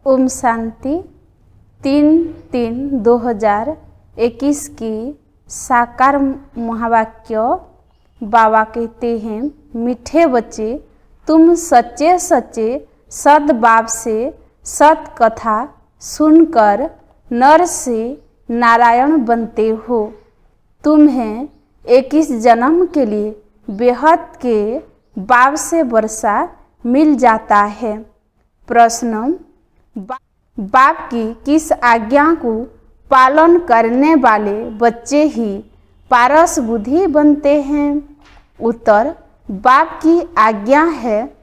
ओम शांति। 3/3/2021 की साकार महावाक्य। बाबा कहते हैं, मीठे बच्चे, तुम सच्चे सच्चे सद्भाव से सत कथा सुनकर नर से नारायण बनते हो। तुम्हें 21 जन्म के लिए बेहद के भाव से वर्षा मिल जाता है। प्रश्न, बाप की किस आज्ञा को पालन करने वाले बच्चे ही पारस बुद्धि बनते हैं? उत्तर, बाप की आज्ञा है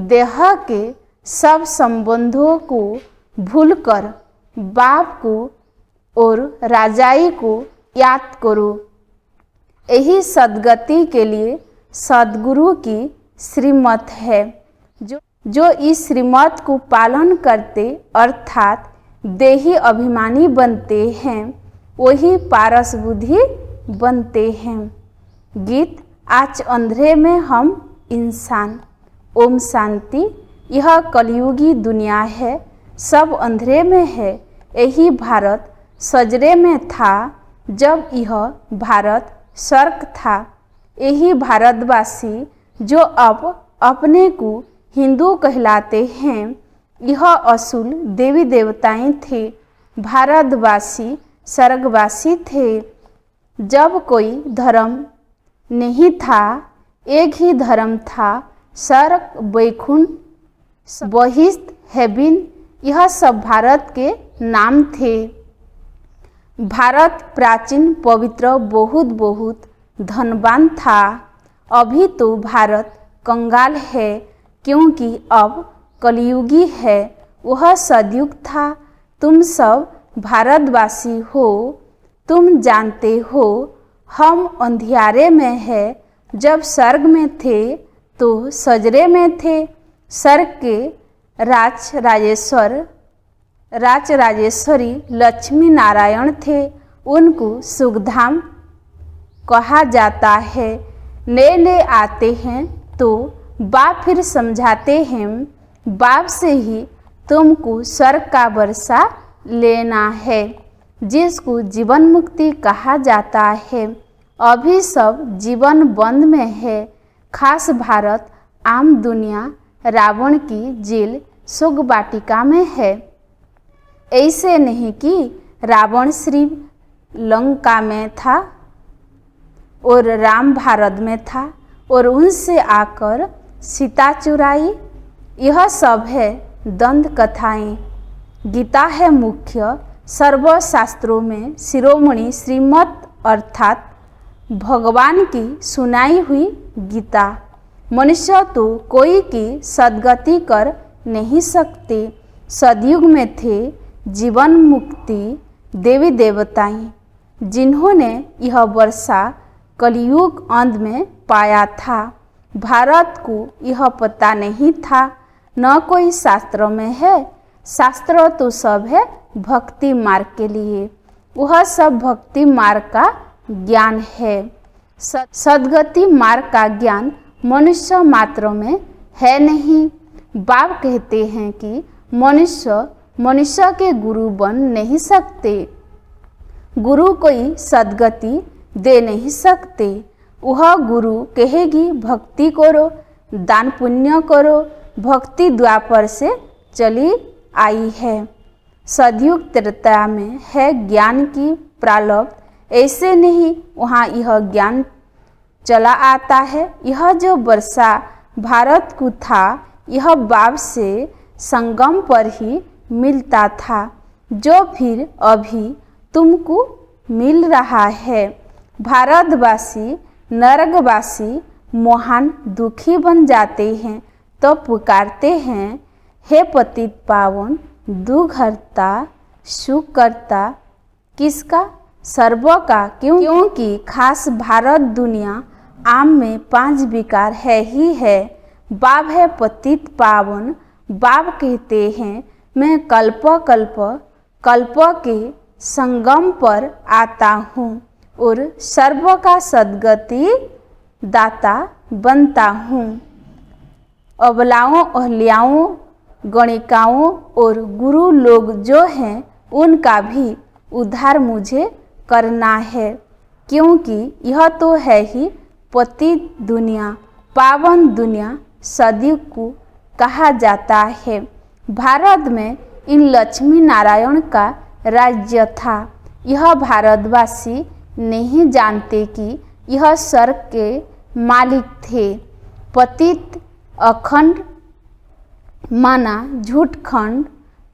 देह के सब संबंधों को भूलकर बाप को और राजाई को याद करो। यही सद्गति के लिए सद्गुरु की श्रीमत है। जो इस श्रीमत को पालन करते अर्थात देही अभिमानी बनते हैं, वही पारस बुद्धि बनते हैं। गीत, आज अंधेरे में हम इंसान। ओम शांति। यह कलयुगी दुनिया है, सब अंधेरे में है। यही भारत सजरे में था जब यह भारत स्वर्ग था। यही भारतवासी जो अब अपने को हिंदू कहलाते हैं, यह असूल देवी देवताएं थे। भारतवासी स्वर्गवासी थे। जब कोई धर्म नहीं था, एक ही धर्म था, स्वर्ग, वैकुंठ, बहिष्ठ, हेबिन, यह सब भारत के नाम थे। भारत प्राचीन पवित्र बहुत बहुत धनवान था। अभी तो भारत कंगाल है, क्योंकि अब कलयुगी है। वह सदयुग था। तुम सब भारतवासी हो। तुम जानते हो हम अंधियारे में है। जब स्वर्ग में थे तो सजरे में थे। स्वर्ग के राजराजेश्वरी लक्ष्मी नारायण थे। उनको सुखधाम कहा जाता है। नए आते हैं तो बाप फिर समझाते हैं, बाप से ही तुमको स्वर्ग का वर्षा लेना है, जिसको जीवन मुक्ति कहा जाता है। अभी सब जीवन बंद में है। खास भारत आम दुनिया रावण की जेल सुख वाटिका में है। ऐसे नहीं कि रावण सिर्फ लंका में था और राम भारत में था और उनसे आकर सीता चुराई। यह सब है दंत कथाएं। गीता है मुख्य सर्वशास्त्रों में शिरोमणि श्रीमत अर्थात भगवान की सुनाई हुई गीता। मनुष्य तो कोई की सद्गति कर नहीं सकते। सतयुग में थे जीवन मुक्ति देवी देवताएं, जिन्होंने यह वर्षा कलयुग अंत में पाया था। भारत को यह पता नहीं था। न कोई शास्त्र में है। शास्त्र तो सब है भक्ति मार्ग के लिए। वह सब भक्ति मार्ग का ज्ञान है। सद्गति मार्ग का ज्ञान मनुष्य मात्र में है नहीं। बाप कहते हैं कि मनुष्य के गुरु बन नहीं सकते। गुरु कोई सद्गति दे नहीं सकते। वह गुरु कहेगी भक्ति करो, दान पुण्य करो। भक्ति द्वापर से चली आई है। सतयुग त्रेता में है ज्ञान की प्रारब्ध। ऐसे नहीं वहाँ यह ज्ञान चला आता है। यह जो वर्षा भारत को था, यह बाप से संगम पर ही मिलता था, जो फिर अभी तुमको मिल रहा है। भारतवासी नरकवासी महान दुखी बन जाते हैं तो पुकारते हैं, हे पतित पावन दुःखहर्ता सुखकर्ता। किसका? सर्व का। क्योंकि खास भारत दुनिया आम में 5 विकार है ही है। बाप है पतित पावन। बाप कहते हैं, मैं कल्प के संगम पर आता हूँ और सर्व का सद्गति दाता बनता हूँ। अबलाओं अहल्याओं गणिकाओं और गुरु लोग जो हैं उनका भी उद्धार मुझे करना है, क्योंकि यह तो है ही पतित दुनिया, पावन दुनिया सदयुग को कहा जाता है। भारत में इन लक्ष्मी नारायण का राज्य था। यह भारतवासी नहीं जानते कि यह स्वर्ग के मालिक थे। पतित अखंड माना झूठ खंड,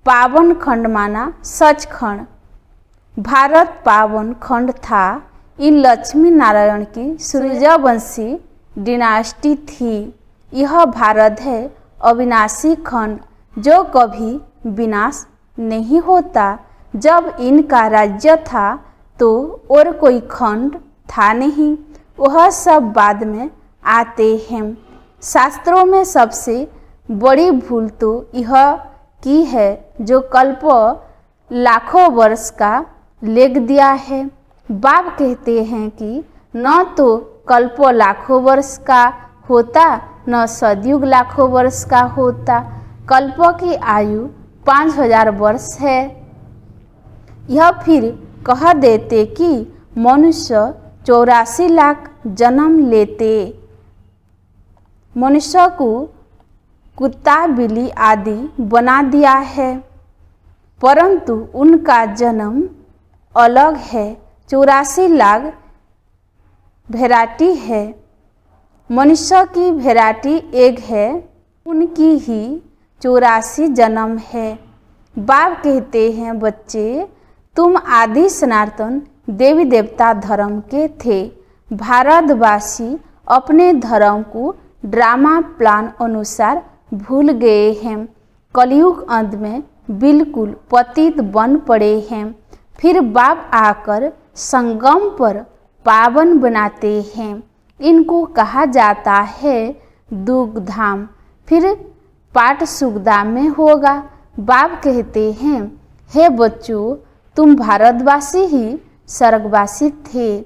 पावन खंड माना सच खंड। भारत पावन खंड था। इन लक्ष्मी नारायण की सूर्यवंशी डिनास्टी थी। यह भारत है अविनाशी खंड जो कभी विनाश नहीं होता। जब इनका राज्य था तो और कोई खंड था नहीं, वह सब बाद में आते हैं। शास्त्रों में सबसे बड़ी भूल तो यह की है जो कल्प लाखों वर्ष का लिख दिया है। बाप कहते हैं कि न तो कल्प लाखों वर्ष का होता, न सदयुग लाखों वर्ष का होता। कल्प की आयु 5000 वर्ष है। यह फिर कह देते कि मनुष्य 84 लाख जन्म लेते। मनुष्य को कुत्ता बिल्ली आदि बना दिया है, परंतु उनका जन्म अलग है। 84 लाख वैरायटी है। मनुष्य की वैरायटी एक है, उनकी ही 84 जन्म है। बाप कहते हैं बच्चे, तुम आदि सनातन देवी देवता धर्म के थे। भारतवासी अपने धर्म को ड्रामा प्लान अनुसार भूल गए हैं। कलयुग अंत में बिल्कुल पतित बन पड़े हैं। फिर बाप आकर संगम पर पावन बनाते हैं। इनको कहा जाता है दुग्धाम। फिर पाठ सुखधाम में होगा। बाप कहते हैं, हे बच्चों, तुम भारतवासी ही स्वर्गवासी थे।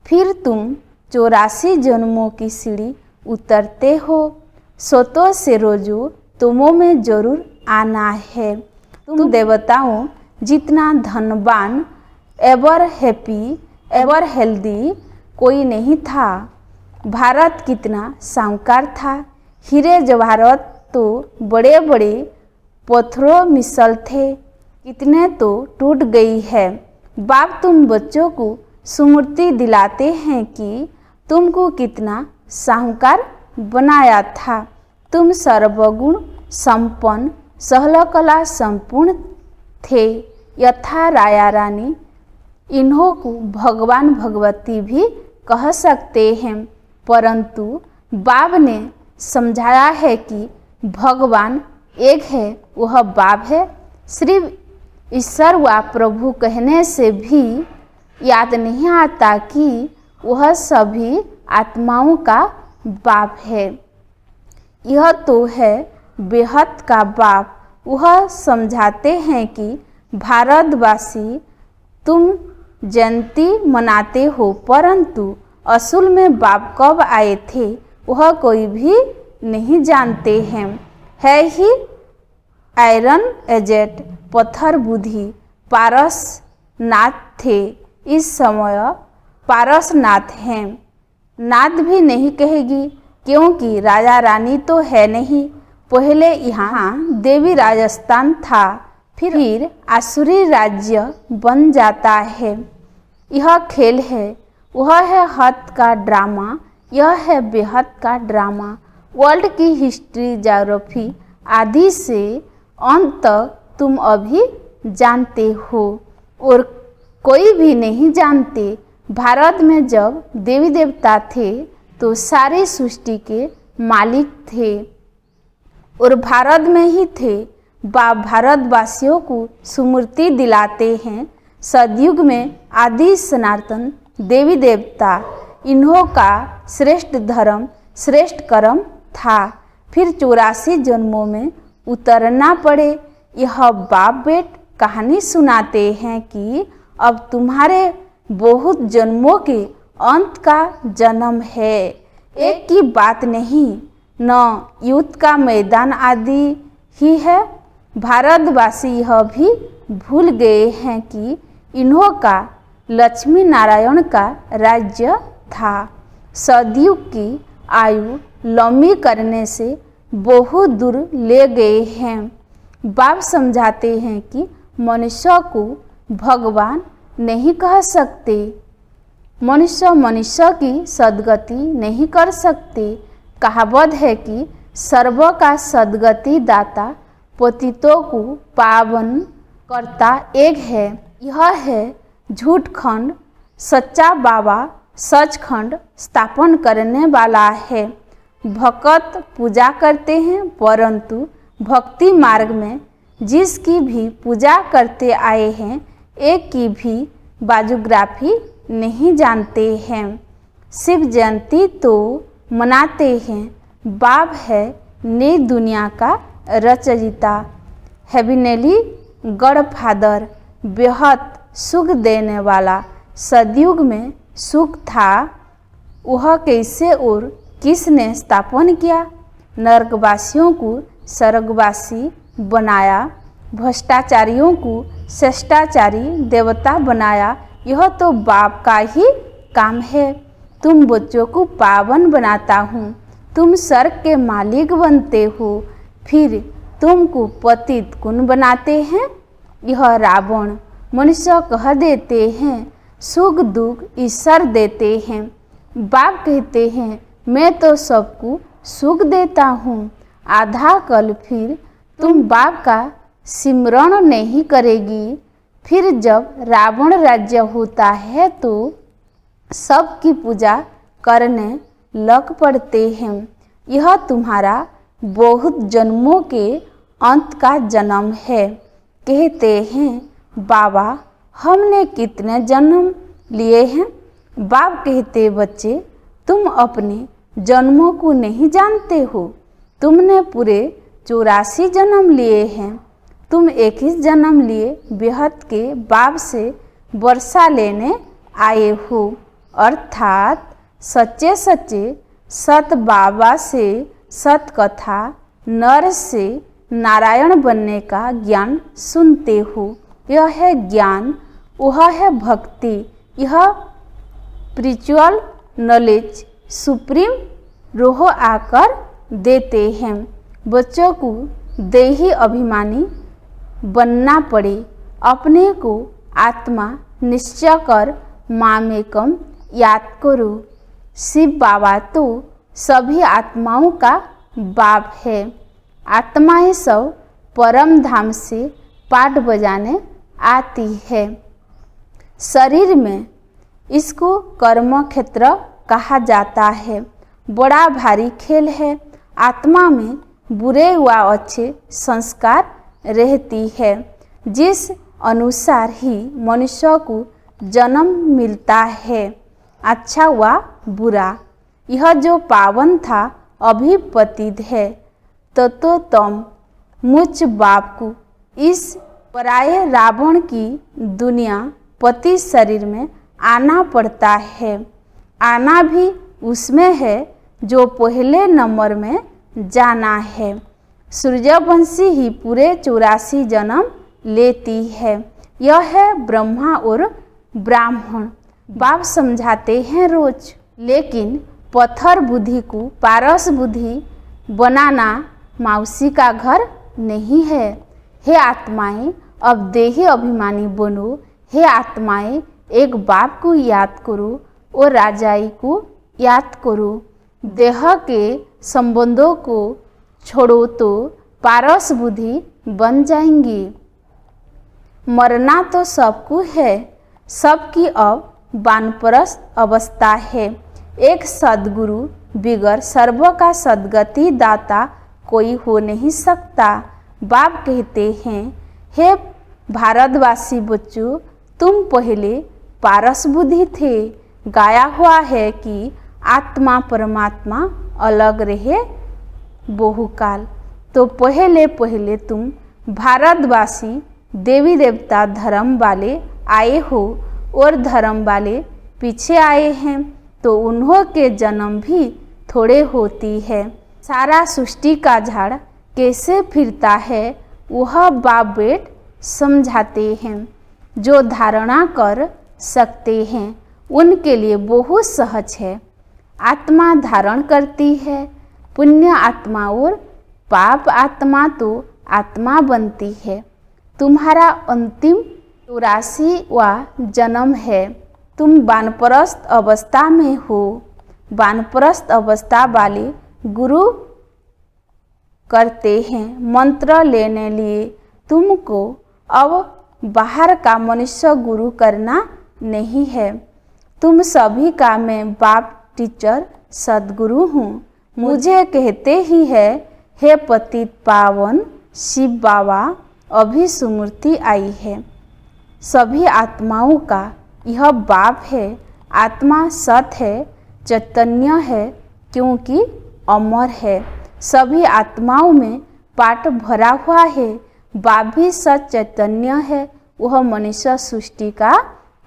फिर तुम 84 जन्मों की सीढ़ी उतरते हो। सोतों से रोजो तुमों में जरूर आना है। तुम देवताओं जितना धनवान, एवर हैप्पी, एवर हेल्दी कोई नहीं था। भारत कितना साहूकार था। हीरे जवाहरात तो बड़े बड़े पत्थरों मिसल थे, कितने तो टूट गई है। बाप तुम बच्चों को स्मृति दिलाते हैं कि तुमको कितना साहूकार बनाया था। तुम सर्वगुण संपन्न, सहलकला संपूर्ण थे। यथा राया रानी, इन्हों को भगवान भगवती भी कह सकते हैं, परंतु बाप ने समझाया है कि भगवान एक है, वह बाप है। सिर्फ ईश्वर व प्रभु कहने से भी याद नहीं आता कि वह सभी आत्माओं का बाप है। यह तो है बेहद का बाप। वह समझाते हैं कि भारतवासी तुम जयंती मनाते हो, परंतु असल में बाप कब आए थे वह कोई भी नहीं जानते हैं। है ही आयरन एजेट, पत्थर बुद्धि पारसनाथ थे। इस समय पारसनाथ हैं। नाथ भी नहीं कहेगी, क्योंकि राजा रानी तो है नहीं। पहले यहाँ देवी राजस्थान था, फिर आसुरी राज्य बन जाता है। यह खेल है। वह है हद का ड्रामा, यह है बेहद का ड्रामा। वर्ल्ड की हिस्ट्री, ज्योग्राफी आदि से अंत तक तुम अभी जानते हो और कोई भी नहीं जानते। भारत में जब देवी देवता थे तो सारी सृष्टि के मालिक थे और भारत में ही थे। बाप भारतवासियों को स्मृति दिलाते हैं, सतयुग में आदि सनातन देवी देवता, इन्हों का श्रेष्ठ धर्म, श्रेष्ठ कर्म था। फिर 84 जन्मों में उतरना पड़े। यह बाप बेट कहानी सुनाते हैं कि अब तुम्हारे बहुत जन्मों के अंत का जन्म है। एक की बात नहीं, न युद्ध का मैदान आदि ही है। भारतवासी यह भी भूल गए हैं कि इन्हों का लक्ष्मी नारायण का राज्य था। सदियों की आयु लंबी करने से बहुत दूर ले गए हैं। बाप समझाते हैं कि मनुष्य को भगवान नहीं कह सकते। मनुष्य की सद्गति नहीं कर सकते। कहावत है कि सर्व का सद्गति दाता पतितों को पावन करता एक है। यह है झूठ खंड, सच्चा बाबा सचखंड स्थापन करने वाला है। भक्त पूजा करते हैं, परंतु भक्ति मार्ग में जिसकी भी पूजा करते आए हैं एक की भी बायोग्राफी नहीं जानते हैं। शिव जयंती तो मनाते हैं। बाप है नई दुनिया का रचयिता, हेविनली गॉडफादर, बेहद सुख देने वाला। सतयुग में सुख था, वह कैसे और किसने स्थापन किया? नरकवासियों को स्वर्गवासी बनाया, भ्रष्टाचारियों को श्रेष्ठाचारी देवता बनाया। यह तो बाप का ही काम है। तुम बच्चों को पावन बनाता हूँ, तुम स्वर्ग के मालिक बनते हो, फिर तुमको पतित कौन बनाते हैं? यह रावण मनुष्य कह देते हैं, सुख दुख ईश्वर देते हैं। बाप कहते हैं मैं तो सबको सुख देता हूँ। आधा कल फिर तुम बाप का सिमरण नहीं करेगी। फिर जब रावण राज्य होता है तो सबकी पूजा करने लग पड़ते हैं। यह तुम्हारा बहुत जन्मों के अंत का जन्म है। कहते हैं बाबा हमने कितने जन्म लिए हैं? बाप कहते बच्चे तुम अपने जन्मों को नहीं जानते हो। तुमने पूरे 84 जन्म लिए हैं। तुम 21 जन्म लिए बेहद के बाप से वर्षा लेने आए हो, अर्थात सच्चे सच्चे सत बाबा से सत कथा नर से नारायण बनने का ज्ञान सुनते हो। यह है ज्ञान, वह है भक्ति। यह स्पिरिचुअल नॉलेज सुप्रीम रोह आकर देते हैं। बच्चों को देही अभिमानी बनना पड़े, अपने को आत्मा निश्चय कर मामेकम याद करो। शिव बाबा तो सभी आत्माओं का बाप है। आत्माएं सब परम धाम से पाठ बजाने आती है। शरीर में इसको कर्म क्षेत्र कहा जाता है। बड़ा भारी खेल है। आत्मा में बुरे व अच्छे संस्कार रहती है, जिस अनुसार ही मनुष्य को जन्म मिलता है, अच्छा व बुरा। यह जो पावन था अभी पतित है, तो तुम मुझ बाप को इस पराये रावण की दुनिया पति शरीर में आना पड़ता है। आना भी उसमें है जो पहले नंबर में जाना है। सूर्यवंशी ही पूरे 84 जन्म लेती है। यह है ब्रह्मा और ब्राह्मण। बाप समझाते हैं रोज, लेकिन पत्थर बुद्धि को पारस बुद्धि बनाना मौसी का घर नहीं है। हे आत्माएं अब देही अभिमानी बनो। हे आत्माएं एक बाप को याद करो और राजाई को याद करो। देह के संबंधों को छोड़ो तो पारस बुद्धि बन जाएंगी। मरना तो सबको है, सबकी अब वानप्रस्थ अवस्था है। एक सद्गुरु बिगर सर्व का सद्गति दाता कोई हो नहीं सकता। बाप कहते हैं हे भारतवासी बच्चों, तुम पहले पारस बुद्धि थे। गाया हुआ है कि आत्मा परमात्मा अलग रहे बहुकाल। तो पहले पहले तुम भारतवासी देवी देवता धर्म वाले आए हो और धर्म वाले पीछे आए हैं, तो उन्हों के जन्म भी थोड़े होती है। सारा सृष्टि का झाड़ कैसे फिरता है वह बाप बेट समझाते हैं। जो धारणा कर सकते हैं उनके लिए बहुत सहज है। आत्मा धारण करती है, पुण्य आत्मा और पाप आत्मा तो आत्मा बनती है। तुम्हारा अंतिम 84वां जन्म है। तुम वानप्रस्थ अवस्था में हो। वानप्रस्थ अवस्था वाले गुरु करते हैं मंत्र लेने लिए। तुमको अब बाहर का मनुष्य गुरु करना नहीं है। तुम सभी का मैं बाप टीचर सदगुरु हूँ। मुझे कहते ही है, हे पतित पावन शिव बाबा अभी सुमूर्ति आई है। सभी आत्माओं का यह बाप है। आत्मा सत है, चैतन्य है, क्योंकि अमर है। सभी आत्माओं में पाठ भरा हुआ है। बाप भी सत चैतन्य है। वह मनुष्य सृष्टि का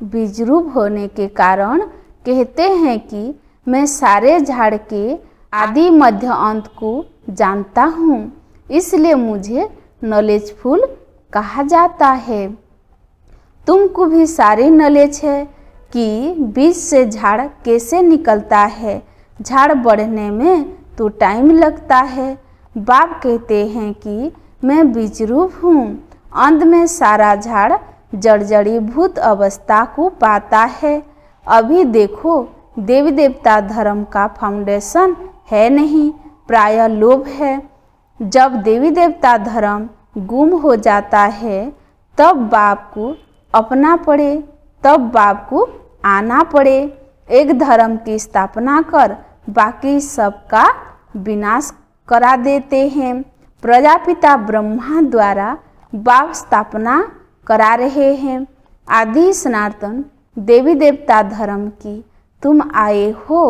बीज रूप होने के कारण कहते हैं कि मैं सारे झाड़ के आदि मध्य अंत को जानता हूँ, इसलिए मुझे नॉलेजफुल कहा जाता है। तुमको भी सारी नॉलेज है कि बीज से झाड़ कैसे निकलता है। झाड़ बढ़ने में तो टाइम लगता है। बाप कहते हैं कि मैं बीज रूप हूँ। अंत में सारा झाड़ जड़जड़ीभूत अवस्था को पाता है। अभी देखो, देवी देवता धर्म का फाउंडेशन है नहीं, प्राय लोभ है। जब देवी देवता धर्म गुम हो जाता है तब बाप को अपना पड़े, तब बाप को आना पड़े। एक धर्म की स्थापना कर बाकी सबका विनाश करा देते हैं। प्रजापिता ब्रह्मा द्वारा बाप स्थापना करा रहे हैं। आदि सनातन देवी देवता धर्म की तुम आए हो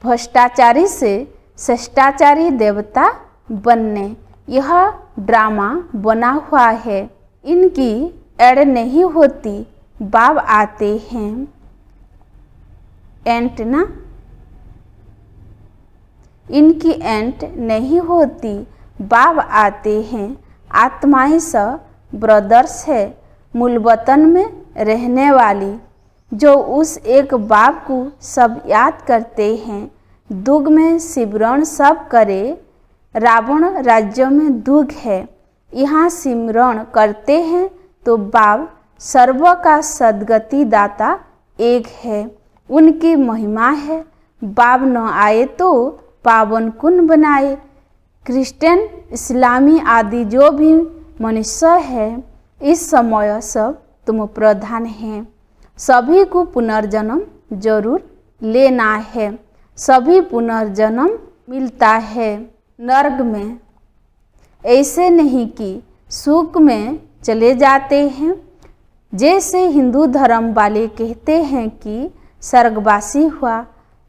भ्रष्टाचारी से शिष्टाचारी देवता बनने। यह ड्रामा बना हुआ है। इनकी एड नहीं होती। बाप आते हैं एंट ना, इनकी एंट नहीं होती। बाप आते हैं। आत्माएं सब ब्रदर्स है, मूल वतन में रहने वाली, जो उस एक बाप को सब याद करते हैं। दुग में सिमरण सब करे। रावण राज्य में दुग है। यहाँ सिमरण करते हैं तो बाप सर्व का सदगति दाता एक है। उनकी महिमा है। बाप न आए तो पावन कुन बनाए। क्रिश्चियन इस्लामी आदि जो भी मनुष्य है इस समय सब तुम प्रधान हैं। सभी को पुनर्जन्म जरूर लेना है। सभी पुनर्जन्म मिलता है नर्क में। ऐसे नहीं कि सुख में चले जाते हैं। जैसे हिंदू धर्म वाले कहते हैं कि स्वर्गवासी हुआ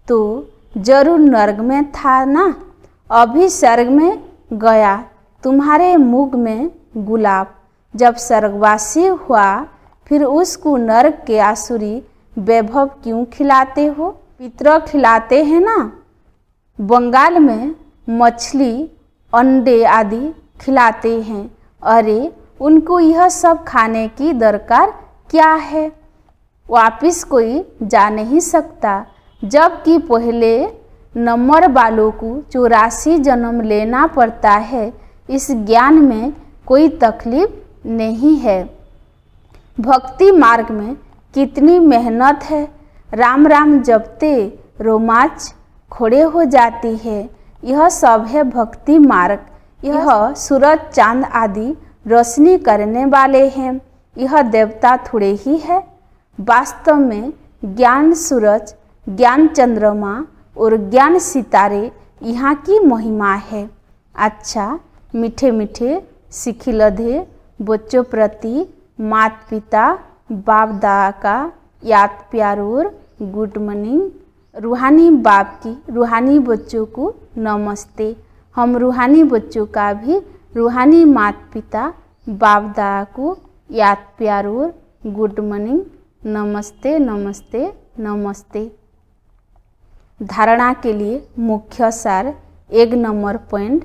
तो जरूर नर्क में था ना। अभी स्वर्ग में गया। तुम्हारे मुख में गुलाब। जब स्वर्गवासी हुआ फिर उसको नरक के आसुरी वैभव क्यों खिलाते हो? पितर खिलाते हैं ना। बंगाल में मछली अंडे आदि खिलाते हैं। अरे उनको यह सब खाने की दरकार क्या है? वापिस कोई जा नहीं सकता। जबकि पहले नंबर वालों को 84 जन्म लेना पड़ता है। इस ज्ञान में कोई तकलीफ नहीं है। भक्ति मार्ग में कितनी मेहनत है। राम राम जपते रोमांच खड़े हो जाती है। यह सब है भक्ति मार्ग। यह सूरज चांद आदि रोशनी करने वाले हैं। यह देवता थोड़े ही है। वास्तव में ज्ञान सूरज, ज्ञान चंद्रमा और ज्ञान सितारे यहाँ की महिमा है। अच्छा मीठे मीठे सिखिलधे बच्चों प्रति माता पिता बाप दादा का याद प्यार और गुड मॉर्निंग। रूहानी बाप की रूहानी बच्चों को नमस्ते। हम रूहानी बच्चों का भी रूहानी माता पिता बाप दादा को याद प्यार और गुड मॉर्निंग। नमस्ते नमस्ते नमस्ते। धारणा के लिए मुख्य सार 1 नंबर पॉइंट।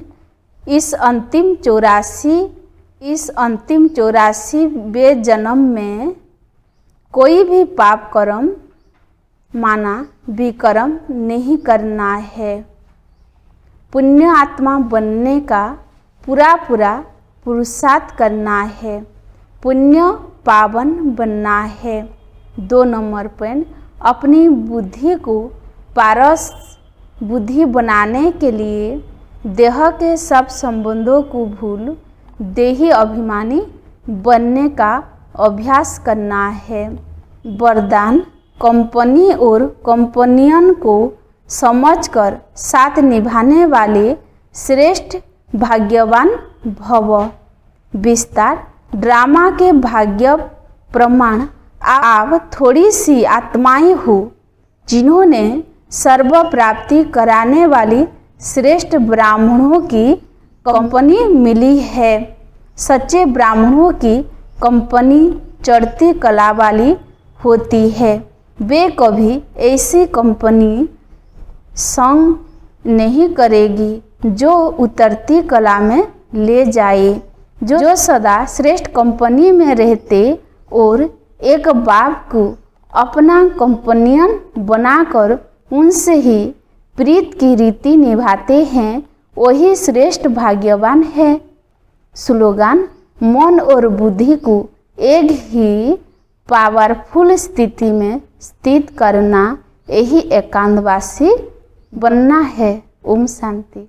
इस अंतिम 84वें जन्म में कोई भी पाप कर्म माना विकर्म नहीं करना है। पुण्य आत्मा बनने का पूरा पुरुषार्थ करना है। पुण्य पावन बनना है। 2 नंबर पॉइंट, अपनी बुद्धि को पारस बुद्धि बनाने के लिए देह के सब संबंधों को भूल देही अभिमानी बनने का अभ्यास करना है। वरदान, कंपनी और कंपनियन को समझकर साथ निभाने वाले श्रेष्ठ भाग्यवान भव। विस्तार, ड्रामा के भाग्य प्रमाण, आप थोड़ी सी आत्माएं हो जिन्होंने सर्व प्राप्ति कराने वाली श्रेष्ठ ब्राह्मणों की कंपनी मिली है। सच्चे ब्राह्मणों की कंपनी चढ़ती कला वाली होती है। वे कभी ऐसी कंपनी संग नहीं करेगी जो उतरती कला में ले जाए। जो सदा श्रेष्ठ कंपनी में रहते और एक बाप को अपना कंपनियन बनाकर उनसे ही प्रीत की रीति निभाते हैं, वही श्रेष्ठ भाग्यवान है। स्लोगन, मन और बुद्धि को एक ही पावरफुल स्थिति में स्थित करना, यही एकांतवासी बनना है। ओम शांति।